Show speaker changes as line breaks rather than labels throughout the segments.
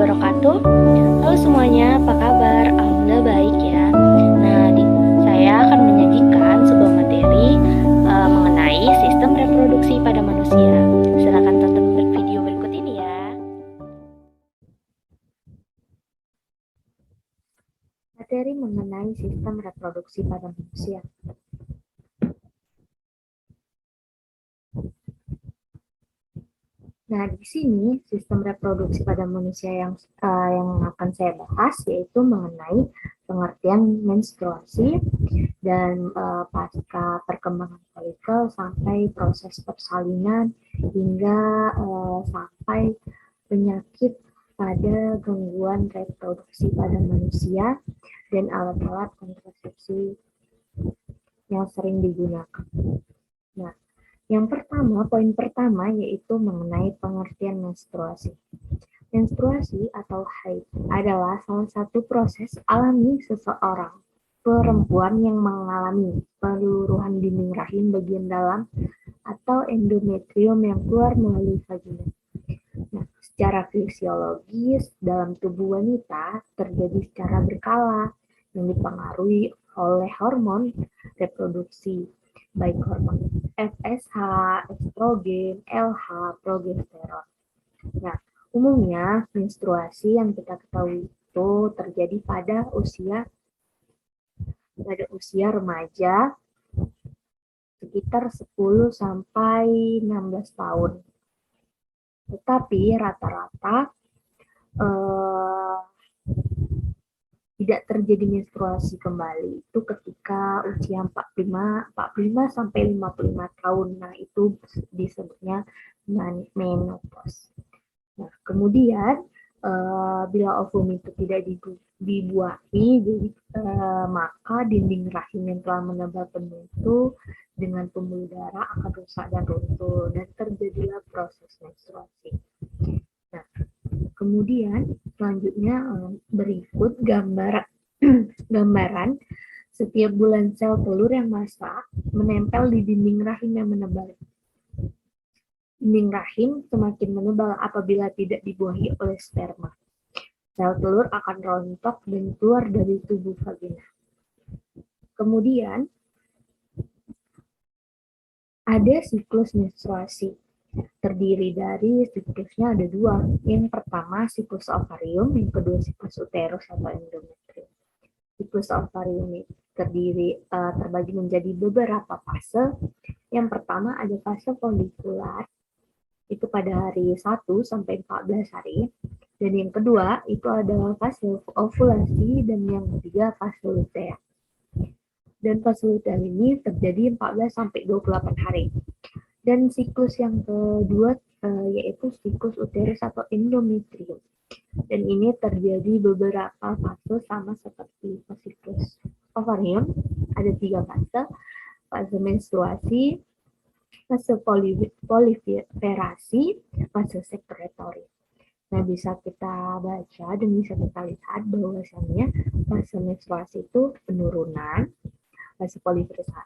wabarakatuh. Halo semuanya, apa kabar? Alhamdulillah baik ya. Saya akan menyajikan sebuah materi mengenai sistem reproduksi pada manusia. Silakan tonton video berikut ini ya.
Materi mengenai sistem reproduksi pada manusia. Nah, di sini sistem reproduksi pada manusia yang akan saya bahas yaitu mengenai pengertian menstruasi dan pasca perkembangan folikel sampai proses persalinan hingga sampai penyakit pada gangguan reproduksi pada manusia dan alat-alat kontrasepsi yang sering digunakan. Nah, yang pertama, poin pertama yaitu mengenai pengertian menstruasi. Menstruasi atau haid adalah salah satu proses alami seseorang perempuan yang mengalami peluruhan dinding rahim bagian dalam atau endometrium yang keluar melalui vagina. Nah, secara fisiologis dalam tubuh wanita terjadi secara berkala yang dipengaruhi oleh hormon reproduksi, baik hormon FSH, estrogen, LH, progesteron. Nah, umumnya menstruasi yang kita ketahui itu terjadi pada usia remaja sekitar 10 sampai 16 tahun. Tetapi rata-rata tidak terjadi menstruasi kembali itu ketika usia 45 sampai 55 tahun. Nah, itu disebutnya menopause. Nah, kemudian bila ovum itu tidak dibuahi, maka dinding rahim yang telah menebal penuh itu dengan pembuluh darah akan rusak dan runtuh dan terjadilah proses menstruasi. Nah, kemudian selanjutnya berikut gambaran setiap bulan sel telur yang masak menempel di dinding rahim yang menebal. Dinding rahim semakin menebal apabila tidak dibuahi oleh sperma. Sel telur akan rontok dan keluar dari tubuh vagina. Kemudian ada siklus menstruasi. Terdiri dari siklusnya ada dua. Yang pertama siklus ovarium, yang kedua siklus uterus atau endometrium. Siklus ovarium terbagi menjadi beberapa fase. Yang pertama ada fase folikular, itu pada hari 1 sampai 14 hari. Dan yang kedua itu adalah fase ovulasi dan yang ketiga fase luteal. Dan fase luteal ini terjadi 14 sampai 28 hari. Dan siklus yang kedua yaitu siklus uterus atau endometrium. Dan ini terjadi beberapa fase sama seperti siklus ovarium. Ada 3 fase. Fase menstruasi, fase proliferasi, fase sekretory. Nah, bisa kita baca dan bisa kita lihat bahwasannya fase menstruasi itu penurunan, fase proliferasi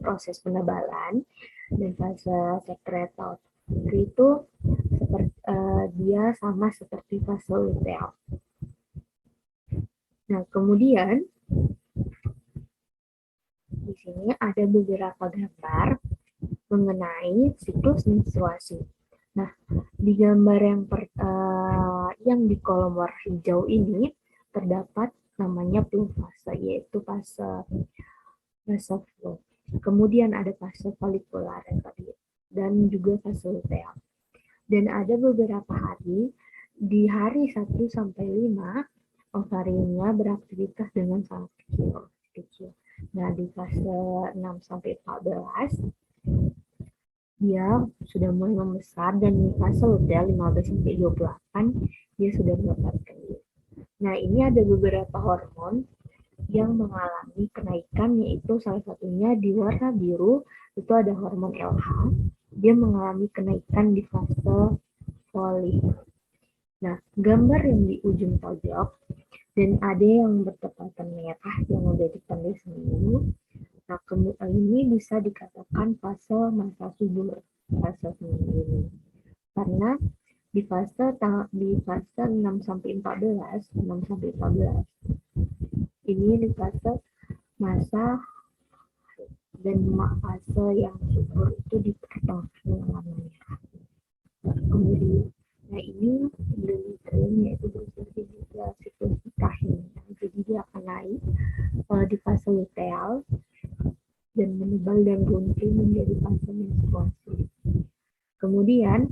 proses penebalan, dan fase sekretory itu dia sama seperti fase luteal. Nah, kemudian di sini ada beberapa gambar mengenai siklus menstruasi. Nah, di gambar yang di kolom warna hijau ini terdapat namanya flow fase, yaitu fase flow. Kemudian ada fase folikular dan juga fase luteal. Dan ada beberapa hari, di hari 1 sampai 5, ovariumnya beraktivitas dengan sangat kecil. Nah, di fase 6 sampai 14, dia sudah mulai membesar, dan di fase luteal 15 sampai 28, dia sudah mendapatkan dia. Nah, ini ada beberapa hormon yang mengalami kenaikan, yaitu salah satunya di warna biru, itu ada hormon LH, dia mengalami kenaikan di fase folikel. Nah, gambar yang di ujung pojok, dan ada yang bertepatan merah yang udah ditandai seminggu. Nah, ini bisa dikatakan fase masa subur, fase seminggu ini. Karena di fase 6 sampai 14, ini di fase masa dan fase yang subur itu di pertengahan namanya. Kemudian, nah ini endometrium yaitu berusia siklus rahim. Jadi dia akan naik di fase luteal dan menebal dan runtuh menjadi fase menstruasi. Kemudian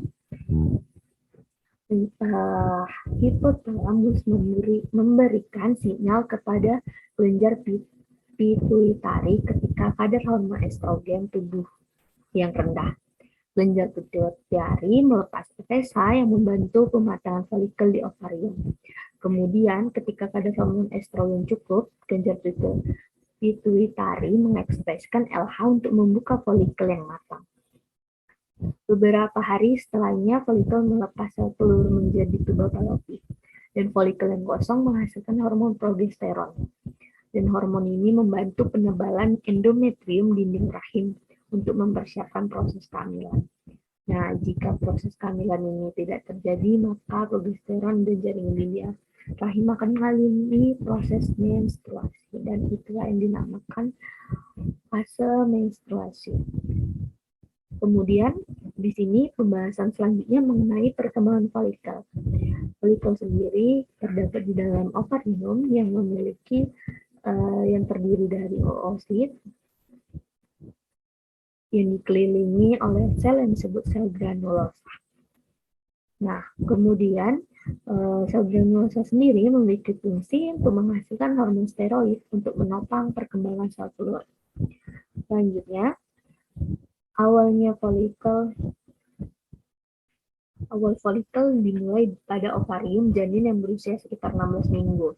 hipotalamus memberikan sinyal kepada kelenjar pituitari ketika kadar hormon estrogen tubuh yang rendah. Kelenjar pituitari melepas FSH yang membantu pematangan folikel di ovarium. Kemudian, ketika kadar hormon estrogen cukup, kelenjar pituitari mengekspresikan LH untuk membuka folikel yang matang. Beberapa hari setelahnya, folikel melepas sel telur menjadi tubal falopik, dan folikel yang kosong menghasilkan hormon progesteron. Dan hormon ini membantu penebalan endometrium dinding rahim untuk mempersiapkan proses kehamilan. Nah, jika proses kehamilan ini tidak terjadi, maka progesteron dan jaringan dinding rahim akan mengalami proses menstruasi, dan itulah yang dinamakan fase menstruasi. Kemudian, di sini pembahasan selanjutnya mengenai perkembangan folikel. Folikel sendiri terdapat di dalam ovarium yang memiliki yang terdiri dari oosit yang dikelilingi oleh sel yang disebut sel granulosa. Nah, kemudian sel granulosa sendiri memiliki fungsi untuk menghasilkan hormon steroid untuk menopang perkembangan sel telur. Selanjutnya, awal folikel dimulai pada ovarium janin yang berusia sekitar 16 minggu.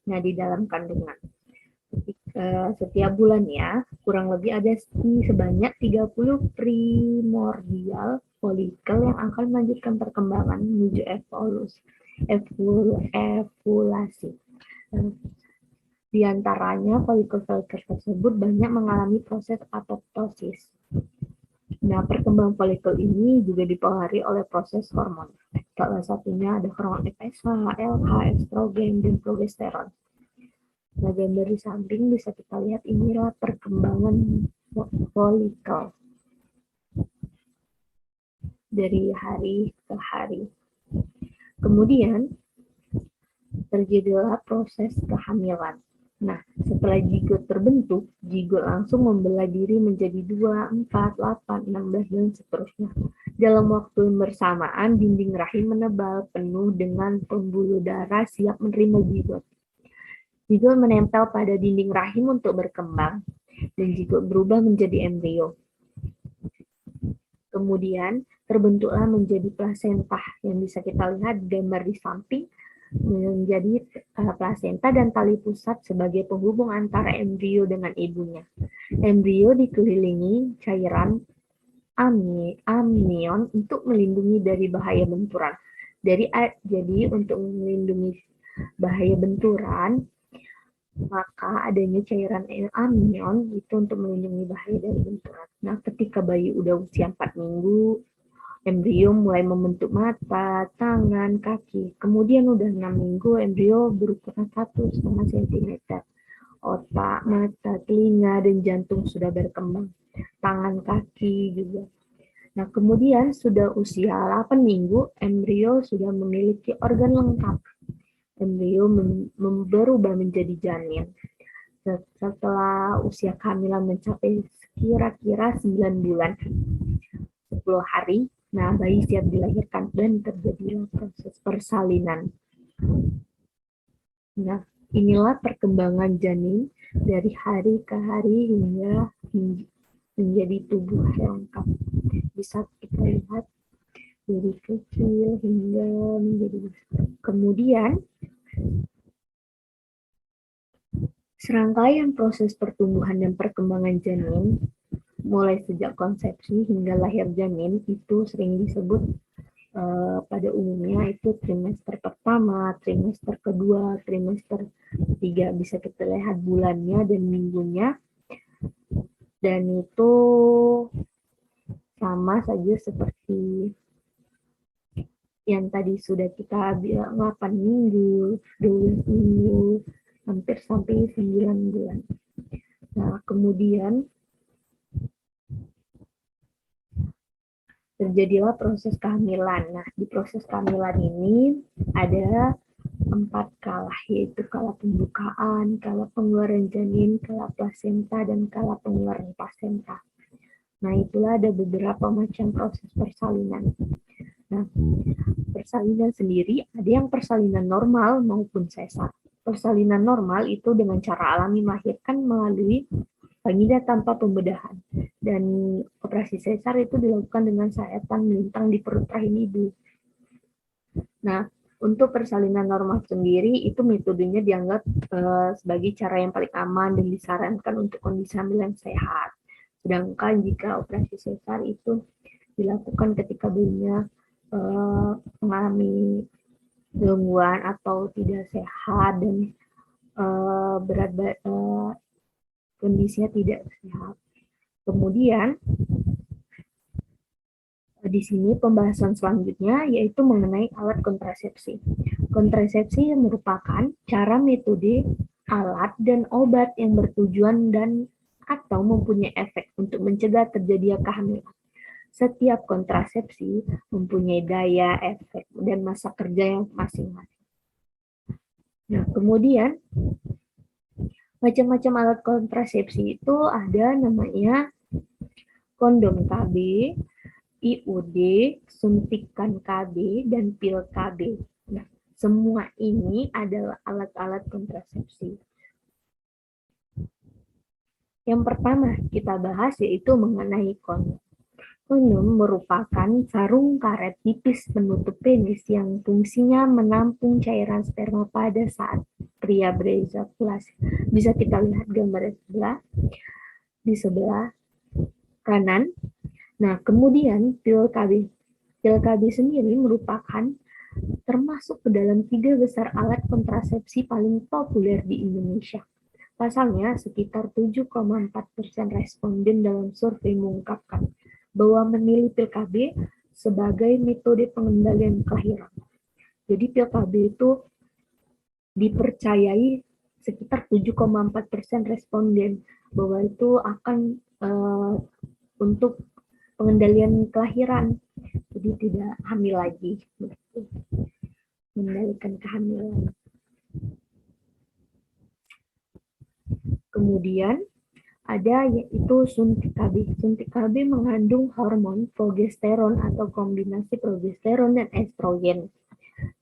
Nah, di dalam kandungan. Setiap bulannya, kurang lebih ada sebanyak 30 primordial folikel yang akan melanjutkan perkembangan menuju evulasi. Di antaranya, folikel-folikel tersebut banyak mengalami proses apoptosis. Nah, perkembangan folikel ini juga dipengaruhi oleh proses hormon. Salah satunya ada hormon FSH, LH, estrogen, dan progesteron. Nah, gambar di samping bisa kita lihat inilah perkembangan folikel dari hari ke hari. Kemudian terjadilah proses kehamilan. Nah, setelah zigot terbentuk, zigot langsung membelah diri menjadi 2, 4, 8, 16, dan seterusnya. Dalam waktu yang bersamaan, dinding rahim menebal penuh dengan pembuluh darah siap menerima zigot. Zigot menempel pada dinding rahim untuk berkembang, dan zigot berubah menjadi embrio. Kemudian terbentuklah menjadi plasenta yang bisa kita lihat gambar di samping, menjadi plasenta dan tali pusat sebagai penghubung antara embrio dengan ibunya. Embrio dikelilingi cairan amnion untuk melindungi dari bahaya benturan. Jadi untuk melindungi bahaya benturan, maka adanya cairan amnion itu untuk melindungi bahaya dari benturan. Nah, ketika bayi udah usia 4 minggu, embrio mulai membentuk mata, tangan, kaki. Kemudian udah 6 minggu, embrio berukuran 1,5 cm. Otak, mata, telinga, dan jantung sudah berkembang. Tangan, kaki juga. Nah, kemudian sudah usia 8 minggu, embrio sudah memiliki organ lengkap. Embrio berubah menjadi janin. Setelah usia kehamilan mencapai kira-kira 9 bulan, 10 hari, nah bayi siap dilahirkan dan terjadilah proses persalinan. Nah, inilah perkembangan janin dari hari ke hari hingga menjadi tubuh yang lengkap. Bisa kita lihat dari kecil hingga menjadi besar. Kemudian, serangkaian proses pertumbuhan dan perkembangan janin, mulai sejak konsepsi hingga lahir janin, itu sering disebut pada umumnya itu trimester pertama, trimester kedua, trimester ketiga. Bisa kita lihat bulannya dan minggunya. Dan itu sama saja seperti yang tadi sudah kita bilang 8 minggu, 12 minggu, hampir sampai 9 bulan. Nah, kemudian terjadilah proses kehamilan. Nah, di proses kehamilan ini ada 4 kala, yaitu kala pembukaan, kala pengeluaran janin, kala plasenta, dan kala pengeluaran plasenta. Nah, itulah ada beberapa macam proses persalinan. Nah, persalinan sendiri ada yang persalinan normal maupun sesar. Persalinan normal itu dengan cara alami melahirkan melalui vagina tanpa pembedahan. Dan operasi sesar itu dilakukan dengan sayatan melintang di perut rahim ibu. Nah, untuk persalinan normal sendiri itu metodenya dianggap sebagai cara yang paling aman dan disarankan untuk kondisi hamil yang sehat. Sedangkan jika operasi sesar itu dilakukan ketika bayinya mengalami gangguan atau tidak sehat dan kondisinya tidak sehat. Kemudian di sini pembahasan selanjutnya yaitu mengenai alat kontrasepsi. Kontrasepsi merupakan cara, metode, alat, dan obat yang bertujuan dan atau mempunyai efek untuk mencegah terjadinya kehamilan. Setiap kontrasepsi mempunyai daya, efek, dan masa kerja yang masing-masing. Nah, kemudian macam-macam alat kontrasepsi itu ada namanya kondom KB, IUD, suntikan KB, dan pil KB. Nah, semua ini adalah alat-alat kontrasepsi. Yang pertama kita bahas yaitu mengenai kondom. Kondom merupakan sarung karet tipis penutup penis yang fungsinya menampung cairan sperma pada saat pria berejakulasi. Bisa kita lihat gambar di sebelah kanan. Nah, kemudian pil KB. Pil KB sendiri merupakan termasuk ke dalam 3 besar alat kontrasepsi paling populer di Indonesia. Pasalnya, sekitar 7,4% responden dalam survei mengungkapkan bahwa memilih pil KB sebagai metode pengendalian kelahiran. Jadi pil KB itu dipercayai sekitar 7,4% responden bahwa itu akan untuk pengendalian kelahiran. Jadi tidak hamil lagi. Mengendalikan kehamilan. Kemudian ada yaitu suntik KB. Suntik KB mengandung hormon progesteron atau kombinasi progesteron dan estrogen.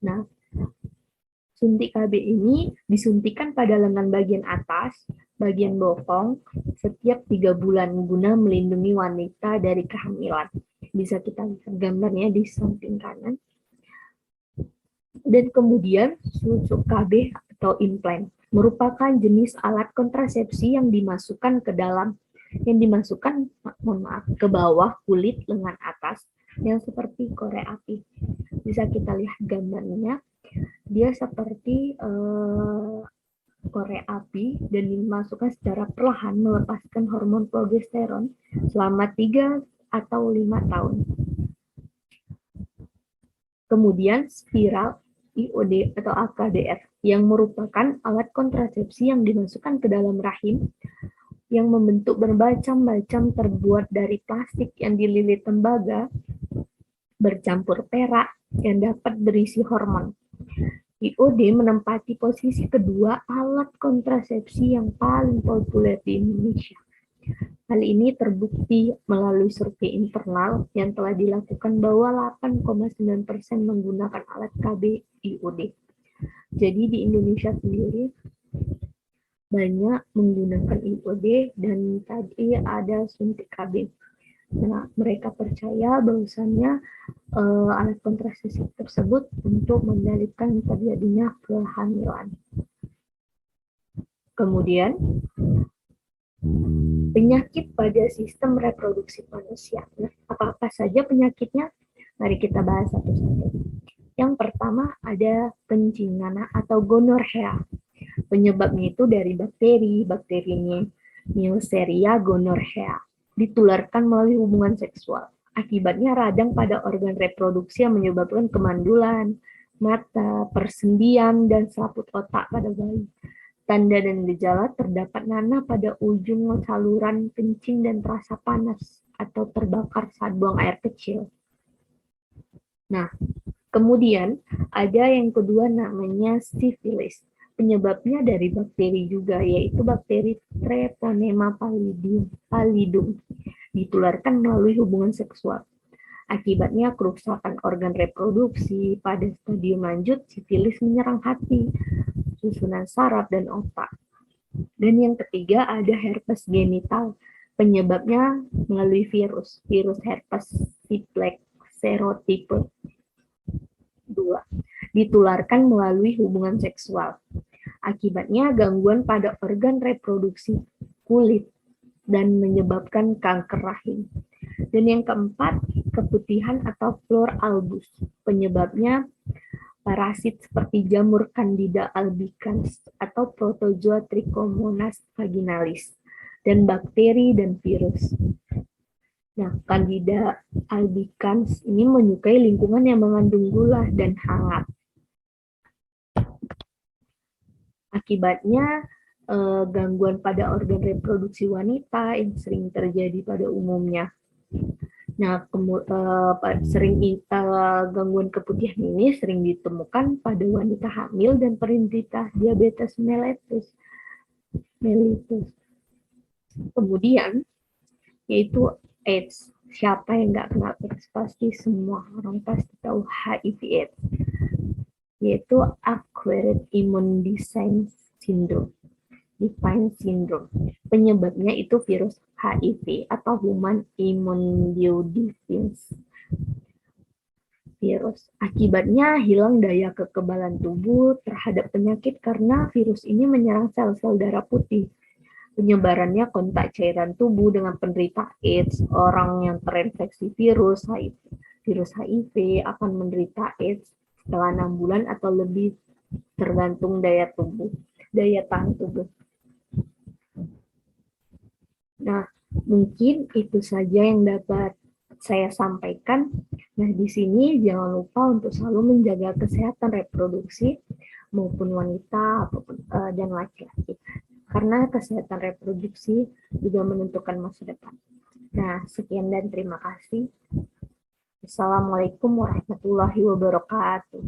Nah, suntik KB ini disuntikan pada lengan bagian atas, bagian bokong, setiap 3 bulan guna melindungi wanita dari kehamilan. Bisa kita lihat gambarnya di samping kanan. Dan kemudian susuk KB atau implant merupakan jenis alat kontrasepsi yang dimasukkan ke bawah kulit lengan atas yang seperti korek api. Bisa kita lihat gambarnya, dia seperti korek api dan dimasukkan secara perlahan melepaskan hormon progesteron selama 3 atau 5 tahun. Kemudian spiral IUD atau AKDR yang merupakan alat kontrasepsi yang dimasukkan ke dalam rahim yang membentuk bermacam-macam terbuat dari plastik yang dililit tembaga bercampur perak yang dapat berisi hormon. IUD menempati posisi kedua alat kontrasepsi yang paling populer di Indonesia. Hal ini terbukti melalui survei internal yang telah dilakukan bahwa 8,9% menggunakan alat KB IUD. Jadi di Indonesia sendiri banyak menggunakan IUD dan tadi ada suntik KB. Nah, mereka percaya bahwasannya alat kontrasepsi tersebut untuk mengendalikan terjadinya kehamilan. Kemudian penyakit pada sistem reproduksi manusia. Nah, apa-apa saja penyakitnya? Mari kita bahas satu-satu. Yang pertama ada kencingana atau gonorrhea. Penyebabnya itu dari bakterinya Neisseria gonorrhea. Ditularkan melalui hubungan seksual. Akibatnya radang pada organ reproduksi yang menyebabkan kemandulan, mata, persendian, dan selaput otak pada bayi. Tanda dan gejala terdapat nanah pada ujung saluran kencing dan terasa panas atau terbakar saat buang air kecil. Nah, kemudian ada yang kedua namanya sifilis. Penyebabnya dari bakteri juga, yaitu bakteri Treponema pallidum. Ditularkan melalui hubungan seksual. Akibatnya kerusakan organ reproduksi. Pada stadium lanjut, sifilis menyerang hati, susunan saraf, dan otak. Dan yang ketiga ada herpes genital. Penyebabnya melalui virus herpes simplex serotipe 2. Ditularkan melalui hubungan seksual. Akibatnya gangguan pada organ reproduksi kulit dan menyebabkan kanker rahim. Dan yang keempat, keputihan atau flor albus. Penyebabnya parasit seperti jamur Candida albicans atau Protozoa Trichomonas vaginalis dan bakteri dan virus. Nah, Candida albicans ini menyukai lingkungan yang mengandung gula dan hangat. Akibatnya gangguan pada organ reproduksi wanita yang sering terjadi pada umumnya. Nah, gangguan keputihan ini sering ditemukan pada wanita hamil dan penderita diabetes mellitus. Kemudian, yaitu AIDS. Siapa yang nggak kenal AIDS? Pasti semua orang pasti tahu HIV/AIDS, yaitu Acquired Immune Deficiency Syndrome. Penyebabnya itu virus HIV atau Human Immunodeficiency virus. Akibatnya hilang daya kekebalan tubuh terhadap penyakit karena virus ini menyerang sel-sel darah putih. Penyebarannya kontak cairan tubuh dengan penderita AIDS. Orang yang terinfeksi virus HIV akan menderita AIDS setelah 6 bulan atau lebih tergantung daya tahan tubuh. Nah, mungkin itu saja yang dapat saya sampaikan. Nah, di sini jangan lupa untuk selalu menjaga kesehatan reproduksi maupun wanita dan laki-laki. Karena kesehatan reproduksi juga menentukan masa depan. Nah, sekian dan terima kasih. Assalamualaikum warahmatullahi wabarakatuh.